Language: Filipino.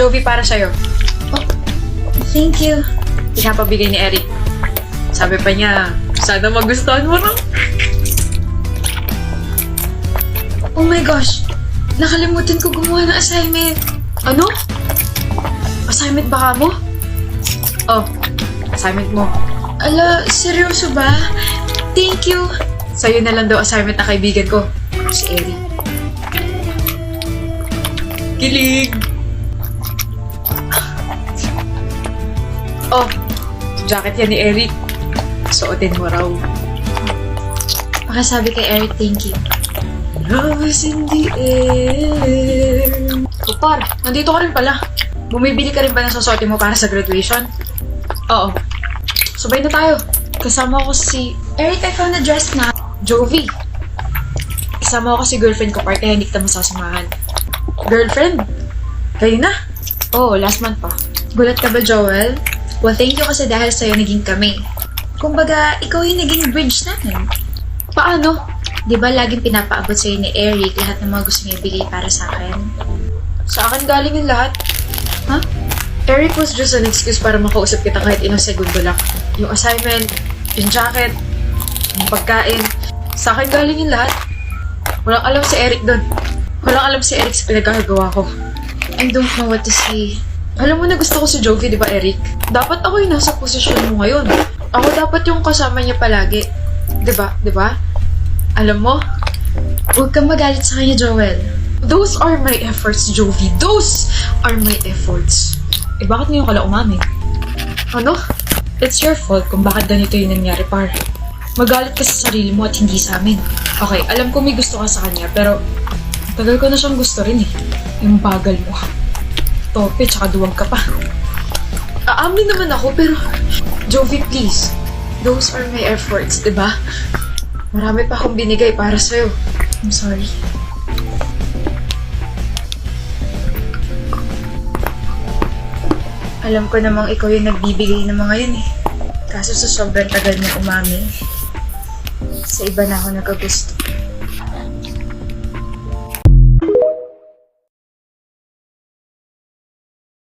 Jovi, para sa'yo. Oh, thank you. Pinapabigay ni Eric. Sabi pa niya, sana magustuhan mo na. Oh my gosh, nakalimutan ko gumawa ng assignment. Ano? Assignment ba ka mo? Oh, assignment mo. Ala, seryoso ba? Thank you. Sa'yo na lang daw assignment na kaibigan ko. Si Eric. Kilig! Oh, jacket yan ni Eric. Suotin mo raw. Makasabi kay Eric, thank you. Love is in the air. Kupar, nandito ka rin pala. Bumibili ka rin ba ng susuotin mo para sa graduation? Oo. Sabay na tayo. Kasama ko si Eric, I found a dress na. Jovi. Kasama ko si girlfriend ko, parte hindi kita masasamahan. Girlfriend? Kayo na? Oo, last month pa. Gulat ka ba, Joel? Well, thank you kasi dahil sa'yo naging kami. Kumbaga, ikaw yung naging bridge natin. Paano? Di ba laging pinapaabot sa'yo ni Eric lahat ng mga gusto niya ibigay para sa akin? Sa akin galing yung lahat. Huh? Eric was just an excuse para makausap kita kahit ilang segundo lang. Yung assignment, yung jacket, yung pagkain. Sa akin galing yung lahat. Walang alam si Eric doon. Walang alam si Eric sa pinagkakagawa ko. I don't know what to say. Alam mo na gusto ko si Jovi, di ba Eric? Dapat ako yung nasa posisyon mo ngayon. Ako dapat yung kasama niya palagi. Di ba? Di ba? Alam mo, Huwag kang magalit sa kanya, Joel. those are my efforts, Jovi. Those are my efforts. Eh bakit ngayon ka lang umamin? Ano? It's your fault kung bakit ganito yung nangyari, par. Magalit ka sa sarili mo at hindi sa amin. Okay, alam ko may gusto ka sa kanya, pero tagal ko na siyang gusto rin eh. Yung bagal mo. Tope, tsaka duwag ka pa. Aamin naman ako, pero Jovi, please. Those are my efforts, di ba? Marami pa akong binigay para sa'yo. I'm sorry. Alam ko namang ikaw yung nagbibigay ng mga yun eh. Kaso sa sobrang tagal niya umamin, sa iba na ako nagkagusto.